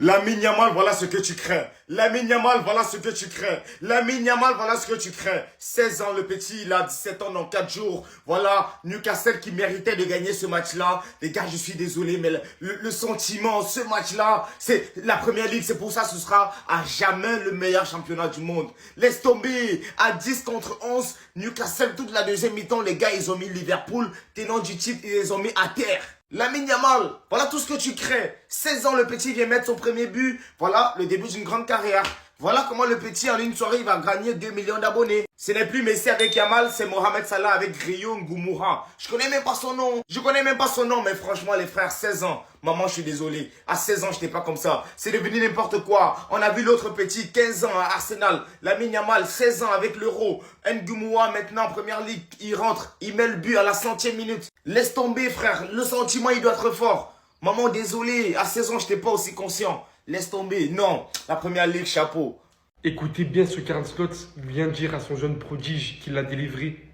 Lamine Yamal, voilà ce que tu crées. Lamine Yamal, voilà ce que tu crées. Lamine Yamal, voilà ce que tu crées. 16 ans, le petit, il a 17 ans dans 4 jours. Voilà, Newcastle qui méritait de gagner ce match-là. Les gars, je suis désolé, mais le sentiment, ce match-là, c'est la Première Ligue. C'est pour ça que ce sera à jamais le meilleur championnat du monde. Laisse tomber. À 10 contre 11, Newcastle, toute la deuxième mi-temps, les gars, ils ont mis Liverpool, tenant du titre, ils les ont mis à terre. Lamine Yamal, voilà tout ce que tu crées. 16 ans, le petit vient mettre son premier but. Voilà le début d'une grande carrière. Voilà comment le petit, en une soirée, il va gagner 2 millions d'abonnés. Ce n'est plus Messi avec Yamal, c'est Mohamed Salah avec Rio Ngoumoura. Je connais même pas son nom. Je connais même pas son nom, mais franchement, les frères, 16 ans. Maman, je suis désolé. À 16 ans, je n'étais pas comme ça. C'est devenu n'importe quoi. On a vu l'autre petit, 15 ans à Arsenal. Lamine Yamal, 16 ans avec l'Euro. Ngoumoura, maintenant, en Première Ligue, il rentre. Il met le but à la 100e minute. Laisse tomber, frère. Le sentiment, il doit être fort. Maman, désolé. À 16 ans, je n'étais pas aussi conscient. Laisse tomber. Non. La Première Ligue, chapeau. Écoutez bien ce qu'Arne Slot vient de dire à son jeune prodige qui l'a délivré,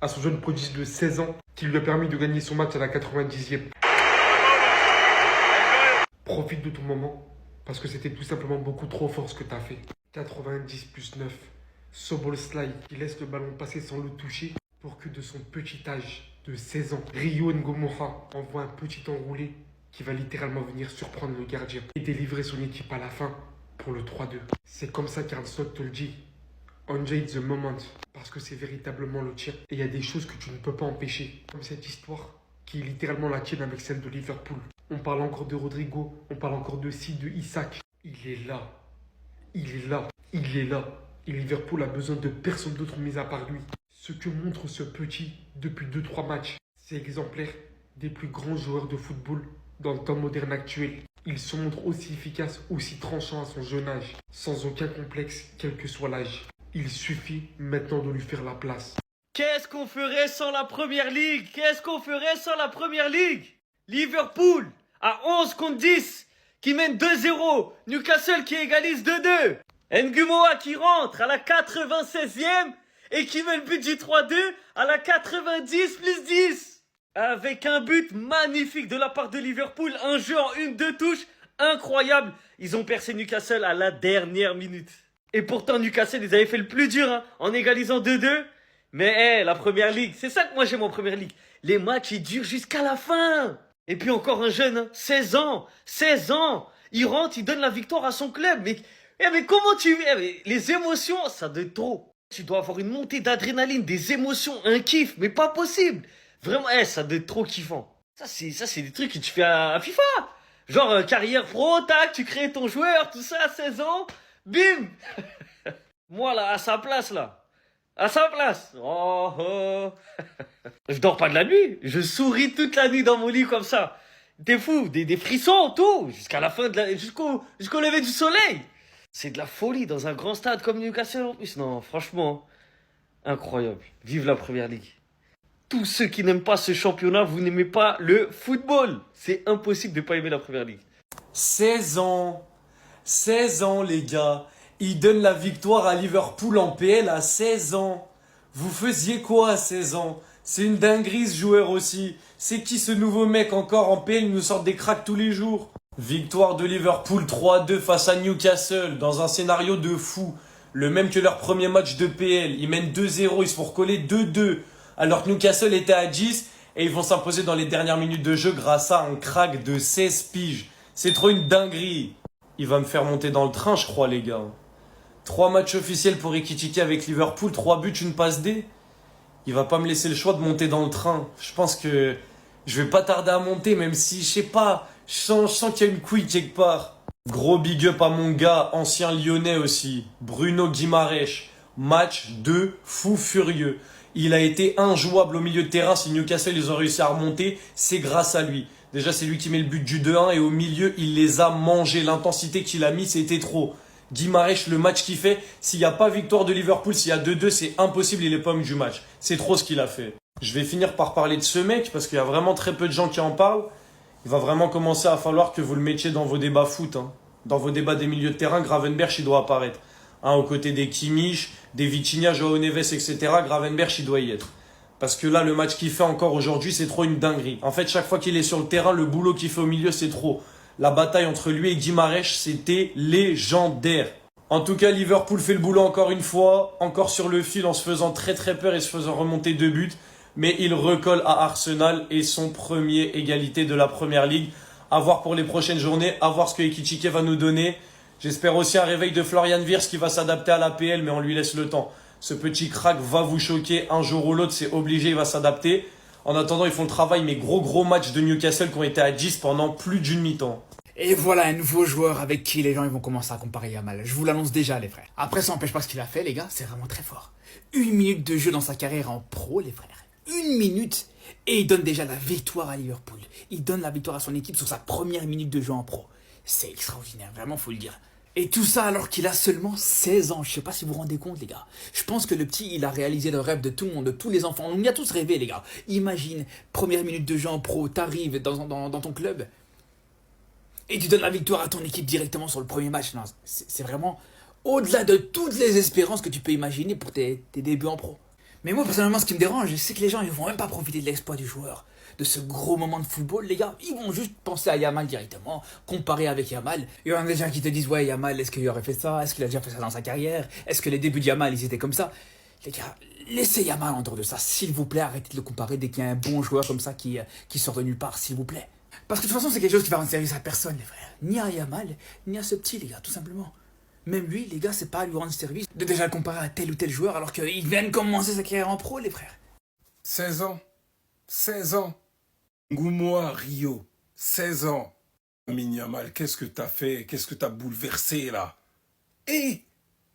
à son jeune prodige de 16 ans, qui lui a permis de gagner son match à la 90e. Profite de ton moment, parce que c'était tout simplement beaucoup trop fort ce que tu as fait. 90 plus 9. Szoboszlai qui laisse le ballon passer sans le toucher pour que de son petit âge de 16 ans, Rio Ngoumoura envoie un petit enroulé qui va littéralement venir surprendre le gardien et délivrer son équipe à la fin pour le 3-2. C'est comme ça qu'Arne Slot te le dit. Enjoy the moment, parce que c'est véritablement le tien. Et il y a des choses que tu ne peux pas empêcher, comme cette histoire qui est littéralement la tienne avec celle de Liverpool. On parle encore de Rodrigo, on parle encore de Sid, de Isaac. Il est là. Il est là. Il est là. Et Liverpool a besoin de personne d'autre mis à part lui. Ce que montre ce petit depuis 2-3 matchs, c'est exemplaire des plus grands joueurs de football dans le temps moderne actuel. Il se montre aussi efficace, aussi tranchant à son jeune âge, sans aucun complexe, quel que soit l'âge. Il suffit maintenant de lui faire la place. Qu'est-ce qu'on ferait sans la Première Ligue? Qu'est-ce qu'on ferait sans la Première Ligue? Liverpool à 11 contre 10 qui mène 2-0. Newcastle qui égalise 2-2. Ngumoa qui rentre à la 96e et qui met le but du 3-2 à la 90 plus 10. Avec un but magnifique de la part de Liverpool. Un jeu en 1-2 touches incroyable. Ils ont percé Newcastle à la dernière minute. Et pourtant Newcastle, ils avaient fait le plus dur en égalisant 2-2. Mais la Première Ligue, c'est ça que moi j'aime en Première Ligue. Les matchs, ils durent jusqu'à la fin. Et puis encore un jeune, 16 ans. 16 ans. Il rentre, il donne la victoire à son club. Mais comment les émotions, ça doit être trop. Tu dois avoir une montée d'adrénaline, des émotions, un kiff. Mais pas possible. Vraiment, ça doit être trop kiffant. Ça, c'est des trucs que tu fais à FIFA. Genre, carrière pro, tac, tu crées ton joueur, tout ça, 16 ans. Bim. Moi, là, à sa place, là. À sa place. Oh, oh. Je dors pas de la nuit. Je souris toute la nuit dans mon lit comme ça. T'es fou. Des frissons, tout. Jusqu'à la fin jusqu'au lever du soleil. C'est de la folie dans un grand stade comme Newcastle en plus. Non, franchement, incroyable. Vive la Première Ligue. Tous ceux qui n'aiment pas ce championnat, vous n'aimez pas le football. C'est impossible de ne pas aimer la Première Ligue. 16 ans. 16 ans, les gars. Il donne la victoire à Liverpool en PL à 16 ans. Vous faisiez quoi à 16 ans? C'est une dinguerie ce joueur aussi. C'est qui ce nouveau mec encore en PL? Il nous sort des cracks tous les jours. Victoire de Liverpool 3-2 face à Newcastle dans un scénario de fou. Le même que leur premier match de PL. Ils mènent 2-0, ils se font recoller 2-2. Alors que Newcastle était à 10 et ils vont s'imposer dans les dernières minutes de jeu grâce à un crack de 16 piges. C'est trop une dinguerie. Il va me faire monter dans le train, je crois, les gars. 3 matchs officiels pour Ekitike avec Liverpool, 3 buts, une passe D. Il va pas me laisser le choix de monter dans le train. Je pense que je vais pas tarder à monter, même si, je sais pas, je sens qu'il y a une couille quelque part. Gros big up à mon gars, ancien lyonnais aussi, Bruno Guimaraes. Match de fou furieux. Il a été injouable au milieu de terrain. Si Newcastle ils ont réussi à remonter, c'est grâce à lui. Déjà, c'est lui qui met le but du 2-1 et au milieu, il les a mangés. L'intensité qu'il a mis, c'était trop. Guimaraes, le match qu'il fait, s'il n'y a pas victoire de Liverpool, s'il y a 2-2, c'est impossible, il est pas homme du match. C'est trop ce qu'il a fait. Je vais finir par parler de ce mec parce qu'il y a vraiment très peu de gens qui en parlent. Il va vraiment commencer à falloir que vous le mettiez dans vos débats foot. Dans vos débats des milieux de terrain, Gravenberch, il doit apparaître. Aux côtés des Kimmich, des Vitinha, Joao Neves, etc. Gravenberch, il doit y être. Parce que là, le match qu'il fait encore aujourd'hui, c'est trop une dinguerie. En fait, chaque fois qu'il est sur le terrain, le boulot qu'il fait au milieu, c'est trop. La bataille entre lui et Guimarães, c'était légendaire. En tout cas, Liverpool fait le boulot encore une fois, encore sur le fil en se faisant très peur et se faisant remonter 2 buts. Mais il recolle à Arsenal et son premier égalité de la Première Ligue. À voir pour les prochaines journées, à voir ce que Ekitike va nous donner. J'espère aussi un réveil de Florian Wirtz qui va s'adapter à l'APL, mais on lui laisse le temps. Ce petit crack va vous choquer un jour ou l'autre, c'est obligé, il va s'adapter. En attendant, ils font le travail, mais gros matchs de Newcastle qui ont été à 10 pendant plus d'une mi-temps. Et voilà un nouveau joueur avec qui les gens ils vont commencer à comparer Yamal. Je vous l'annonce déjà les frères. Après ça n'empêche pas ce qu'il a fait les gars, c'est vraiment très fort. 1 minute de jeu dans sa carrière en pro les frères. 1 minute et il donne déjà la victoire à Liverpool. Il donne la victoire à son équipe sur sa première minute de jeu en pro. C'est extraordinaire, vraiment faut le dire. Et tout ça alors qu'il a seulement 16 ans. Je sais pas si vous vous rendez compte les gars. Je pense que le petit il a réalisé le rêve de tout le monde, de tous les enfants. On y a tous rêvé les gars. Imagine, première minute de jeu en pro, t'arrives dans ton club. Et tu donnes la victoire à ton équipe directement sur le premier match. Non, c'est vraiment au-delà de toutes les espérances que tu peux imaginer pour tes débuts en pro. Mais moi, personnellement, ce qui me dérange, c'est que les gens, ils vont même pas profiter de l'exploit du joueur. De ce gros moment de football, les gars. Ils vont juste penser à Yamal directement, comparer avec Yamal. Il y en a déjà qui te disent, ouais, Yamal, est-ce qu'il aurait fait ça? Est-ce qu'il a déjà fait ça dans sa carrière? Est-ce que les débuts de Yamal, ils étaient comme ça? Les gars, laissez Yamal en dehors de ça. S'il vous plaît, arrêtez de le comparer dès qu'il y a un bon joueur comme ça qui sort de nulle part, s'il vous plaît. Parce que de toute façon, c'est quelque chose qui va rendre service à personne, les frères. Ni à Yamal, ni à ce petit, les gars, tout simplement. Même lui, les gars, c'est pas à lui rendre service de déjà le comparer à tel ou tel joueur alors qu'il vient de commencer sa carrière en pro, les frères. 16 ans. 16 ans. Ngoumoa, Rio. 16 ans. Lamine Yamal, qu'est-ce que t'as fait? Qu'est-ce que t'as bouleversé, là? Et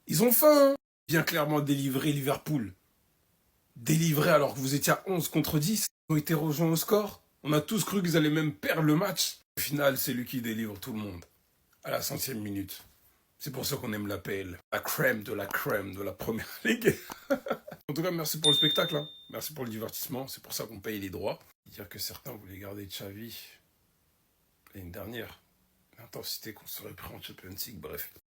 ils ont faim, hein. Bien clairement délivré Liverpool. Délivré alors que vous étiez à 11 contre 10. Ils ont été rejoints au score. On a tous cru qu'ils allaient même perdre le match. Au final, c'est lui qui délivre tout le monde. À la 100e minute. C'est pour ça qu'on aime l'APL. La crème de la Première Ligue. En tout cas, merci pour le spectacle. Hein. Merci pour le divertissement. C'est pour ça qu'on paye les droits. Dire que certains voulaient garder Xavi l'année dernière. L'intensité qu'on serait pris en Champions League, bref.